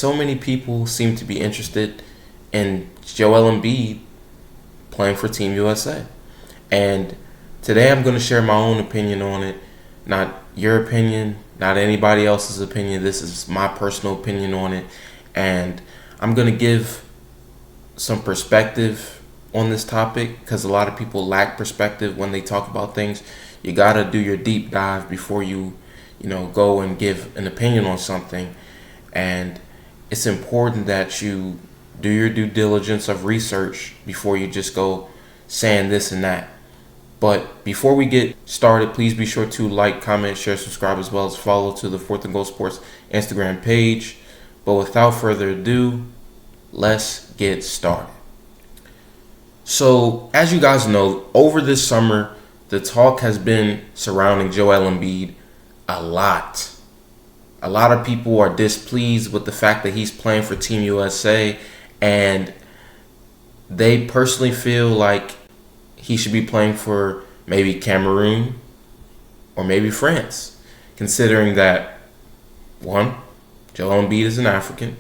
so many people seem to be interested in Joel Embiid playing for Team USA. And today I'm going to share my own opinion on it. Not your opinion, not anybody else's opinion. This is my personal opinion on it. And I'm going to give some perspective on this topic because a lot of people lack perspective when they talk about things. You got to do your deep dive before you go and give an opinion on something. And it's important that you do your due diligence of research before you just go saying this and that. But before we get started, please be sure to like, comment, share, subscribe, as well as follow to the Fourth and Goal Sports Instagram page. But without further ado, let's get started. So, as you guys know, over this summer, the talk has been surrounding Joel Embiid a lot. A lot of people are displeased with the fact that he's playing for Team USA, and they personally feel like he should be playing for maybe Cameroon or maybe France, considering that, one, Joel Embiid is an African.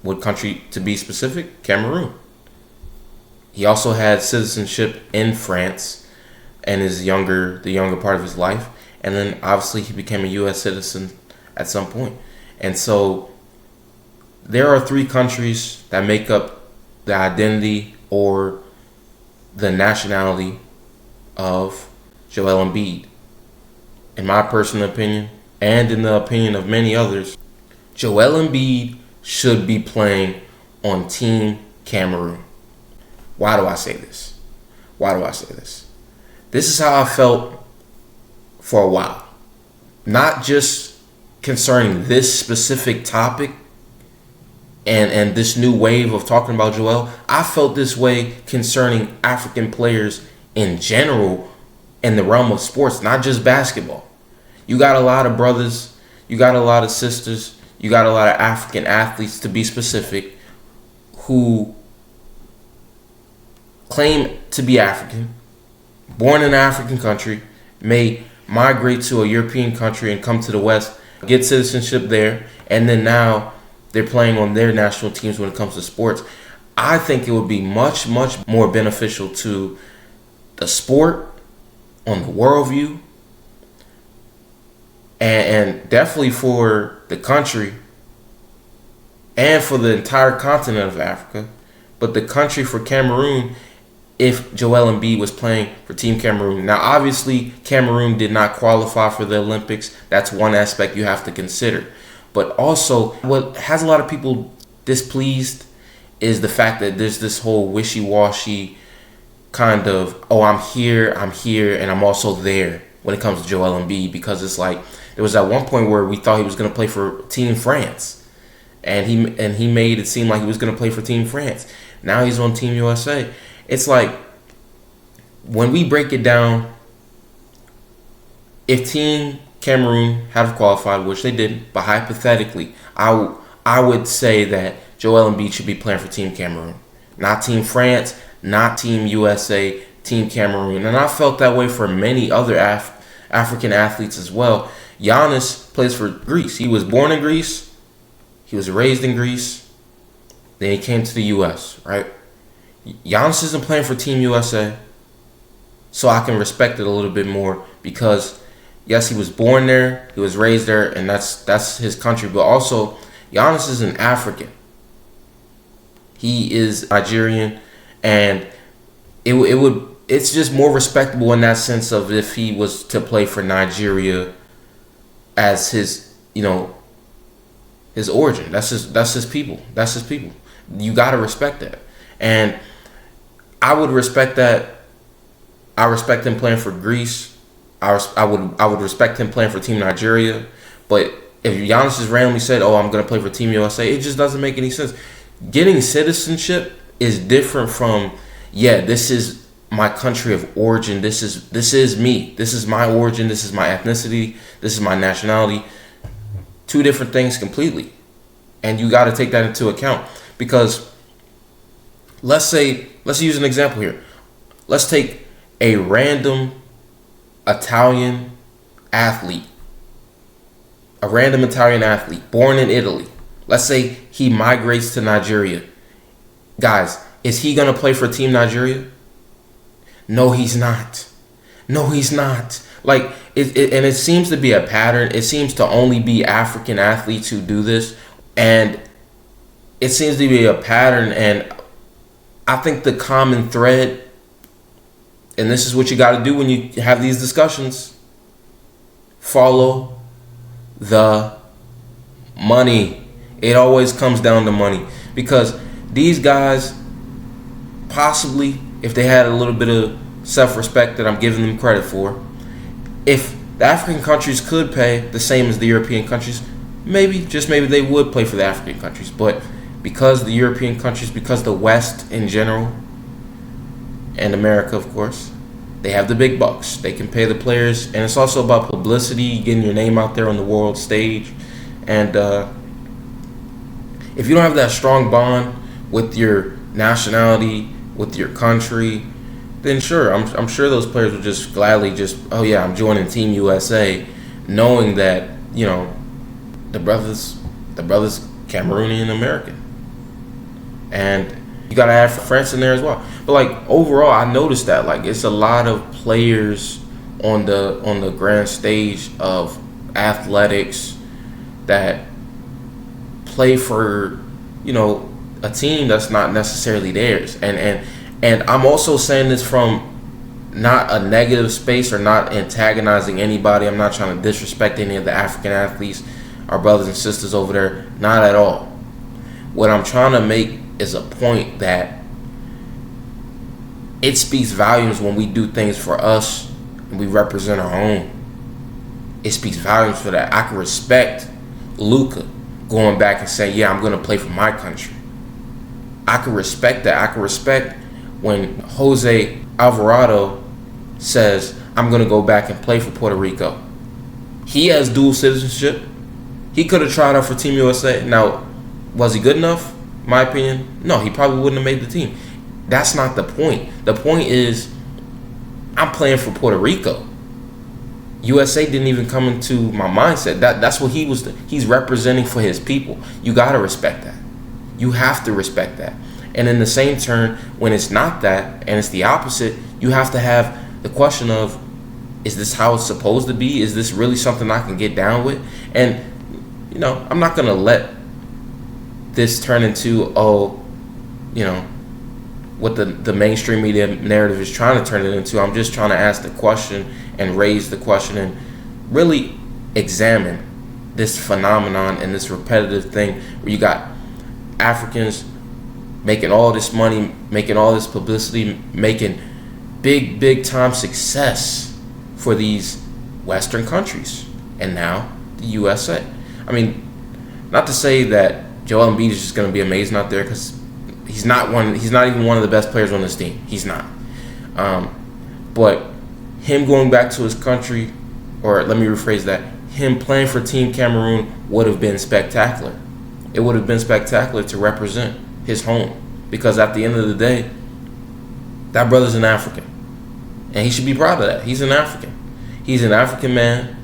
What country to be specific? Cameroon. He also had citizenship in France in the younger part of his life. And then obviously he became a U.S. citizen at some point. And so there are three countries that make up the identity or the nationality of Joel Embiid. In my personal opinion, and in the opinion of many others, Joel Embiid should be playing on Team Cameroon. Why do I say this? This is how I felt for a while. Not just concerning this specific topic and this new wave of talking about Joel. I felt this way concerning African players in general in the realm of sports, not just basketball. You got a lot of brothers, you got a lot of sisters, you got a lot of African athletes, to be specific, who claim to be African, born in an African country, may migrate to a European country and come to the West, get citizenship there, and then now they're playing on their national teams when it comes to sports. I think it would be much, much more beneficial to the sport, on the worldview, and definitely for the country and for the entire continent of Africa, but the country for Cameroon, if Joel Embiid was playing for Team Cameroon. Now, obviously, Cameroon did not qualify for the Olympics. That's one aspect you have to consider. But also, what has a lot of people displeased is the fact that there's this whole wishy-washy kind of, oh, I'm here, and I'm also there when it comes to Joel Embiid, because it's like there was at one point where we thought he was going to play for Team France, and he made it seem like he was going to play for Team France. Now he's on Team USA. It's like, when we break it down, if Team Cameroon had qualified, which they didn't, but hypothetically, I would say that Joel Embiid should be playing for Team Cameroon. Not Team France, not Team USA, Team Cameroon. And I felt that way for many other African athletes as well. Giannis plays for Greece. He was born in Greece. He was raised in Greece. Then he came to the U.S., right? Giannis isn't playing for Team USA, so I can respect it a little bit more because, yes, he was born there, he was raised there, and that's his country. But also, Giannis is an African. He is Nigerian, and it's just more respectable in that sense of if he was to play for Nigeria as his his origin. That's his people. That's his people. You gotta respect that. And I would respect that. I respect him playing for Greece. I would respect him playing for Team Nigeria. But if Giannis just randomly said, "Oh, I'm going to play for Team USA," it just doesn't make any sense. Getting citizenship is different from, yeah, this is my country of origin. This is me. This is my origin. This is my ethnicity. This is my nationality. Two different things completely. And you got to take that into account, because let's use an example here. Let's take a random Italian athlete born in Italy, Let's say he migrates to Nigeria. Guys, is he going to play for Team Nigeria? No, he's not. No, he's not. Like, and it seems to be a pattern. It seems to only be African athletes who do this. And it seems to be a pattern. And I think the common thread, and this is what you got to do when you have these discussions, follow the money. It always comes down to money. Because these guys, possibly, if they had a little bit of self-respect that I'm giving them credit for, if the African countries could pay the same as the European countries, maybe, just maybe, they would play for the African countries. But because the European countries, because the West in general, and America, of course, they have the big bucks. They can pay the players, and it's also about publicity, getting your name out there on the world stage. And if you don't have that strong bond with your nationality, with your country, then sure, I'm sure those players would just gladly just, oh yeah, I'm joining Team USA, knowing that, you know, the brothers Cameroonian American, and you gotta have France in there as well. But like overall, I noticed that like it's a lot of players on the grand stage of athletics that play for, you know, a team that's not necessarily theirs. And I'm also saying this from not a negative space or not antagonizing anybody. I'm not trying to disrespect any of the African athletes, our brothers and sisters over there. Not at all. What I'm trying to make is a point that it speaks volumes when we do things for us and we represent our own. It speaks volumes for that. I can respect Luka going back and saying, yeah, I'm going to play for my country. I can respect that. I can respect when Jose Alvarado says, I'm going to go back and play for Puerto Rico. He has dual citizenship. He could have tried out for Team USA. Now, was he good enough? My opinion, no, he probably wouldn't have made the team. That's not the point. The point is, I'm playing for Puerto Rico. USA didn't even come into my mindset. That's what he's representing for his people. You got to respect that. You have to respect that. And in the same turn, when it's not that and it's the opposite, you have to have the question of, is this how it's supposed to be? Is this really something I can get down with? And, you know, I'm not going to let this turn into, oh, you know, what the mainstream media narrative is trying to turn it into. I'm just trying to ask the question and raise the question and really examine this phenomenon and this repetitive thing where you got Africans making all this money, making all this publicity, making big time success for these Western countries, and now the USA. I mean, not to say that Joel Embiid is just going to be amazing out there, because he's not even one of the best players on this team. He's not. But him going back to his country, or let me rephrase that, him playing for Team Cameroon would have been spectacular. It would have been spectacular to represent his home, because at the end of the day, that brother's an African, and he should be proud of that. He's an African. He's an African man.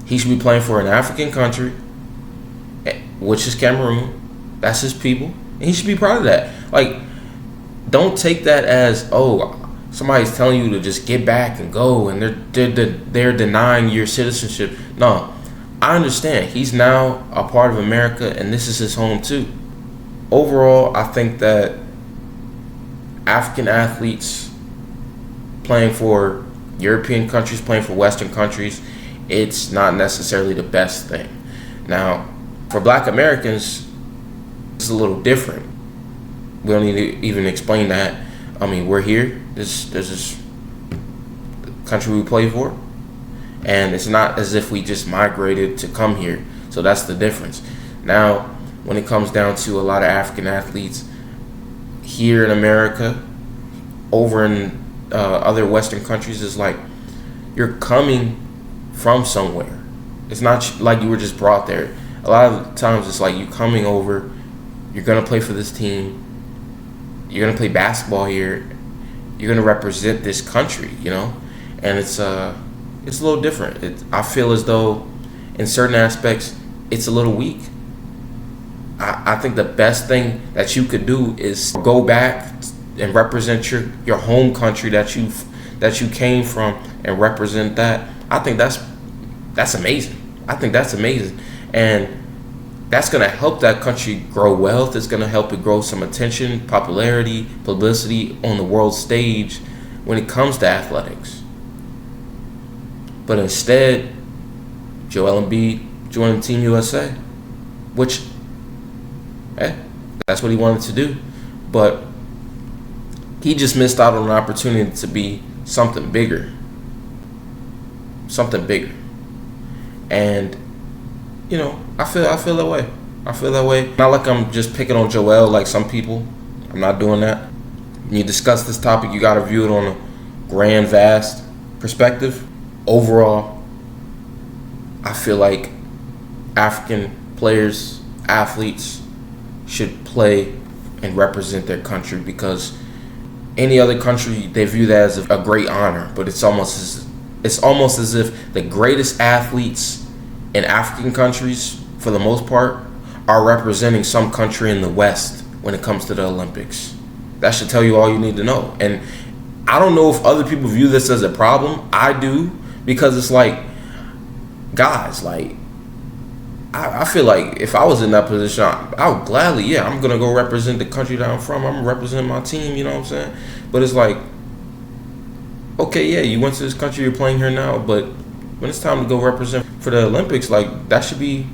He should be playing for an African country, which is Cameroon. That's his people, and he should be proud of that. Like, don't take that as, oh, somebody's telling you to just get back and go, and they're denying your citizenship. No, I understand. He's now a part of America, and this is his home too. Overall, I think that African athletes playing for European countries, playing for Western countries, it's not necessarily the best thing. Now, for Black Americans, it's a little different. We don't need to even explain that. I mean, we're here. This is the country we play for, and it's not as if we just migrated to come here. So that's the difference. Now, when it comes down to a lot of African athletes here in America, over in other Western countries, is like you're coming from somewhere. It's not like you were just brought there. A lot of times it's like you coming over, you're going to play for this team, you're going to play basketball here, you're going to represent this country, you know? And it's a little different. I feel as though in certain aspects it's a little weak. I think the best thing that you could do is go back and represent your home country that you came from and represent that. I think that's amazing. I think that's amazing. And that's going to help that country grow wealth. It's going to help it grow some attention, popularity, publicity on the world stage when it comes to athletics. But instead, Joel Embiid joined Team USA, which, that's what he wanted to do. But he just missed out on an opportunity to be something bigger. Something bigger. And I feel that way. I feel that way. Not like I'm just picking on Joel like some people. I'm not doing that. When you discuss this topic, you got to view it on a grand, vast perspective. Overall, I feel like African players, athletes should play and represent their country, because any other country, they view that as a great honor. But it's almost as if the greatest athletes in African countries, for the most part, are representing some country in the West when it comes to the Olympics. That should tell you all you need to know. And I don't know if other people view this as a problem. I do, because it's like, guys, like, I feel like if I was in that position, I would gladly, I'm going to go represent the country that I'm from. I'm going to represent my team, you know what I'm saying? But it's like, okay, you went to this country, you're playing here now, but when it's time to go represent for the Olympics, like, that should be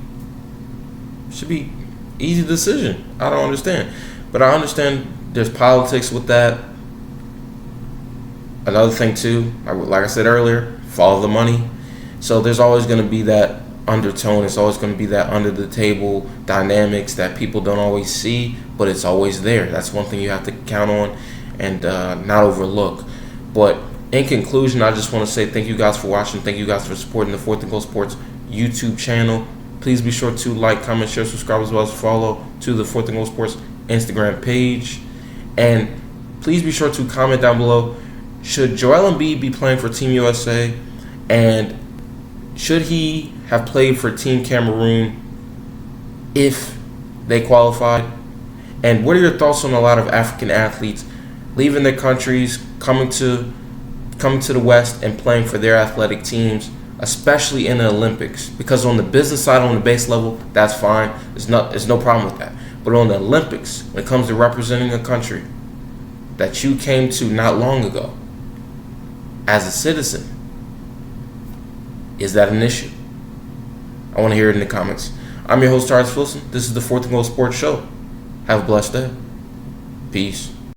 easy decision. I don't understand. But I understand there's politics with that. Another thing too, like I said earlier, follow the money. So there's always going to be that undertone. It's always going to be that under the table dynamics that people don't always see, but it's always there. That's one thing you have to count on and not overlook. But in conclusion, I just want to say thank you guys for watching. Thank you guys for supporting the Fourth and Goal Sports YouTube channel. Please be sure to like, comment, share, subscribe, as well as follow to the Fourth and Goal Sports Instagram page. And please be sure to comment down below, should Joel Embiid be playing for Team USA? And should he have played for Team Cameroon if they qualified? And what are your thoughts on a lot of African athletes leaving their countries, coming to the West and playing for their athletic teams, especially in the Olympics? Because on the business side, on the base level, that's fine. There's no problem with that. But on the Olympics, when it comes to representing a country that you came to not long ago as a citizen, is that an issue? I want to hear it in the comments. I'm your host, Charles Wilson. This is the Fourth and Goal Sports Show. Have a blessed day. Peace.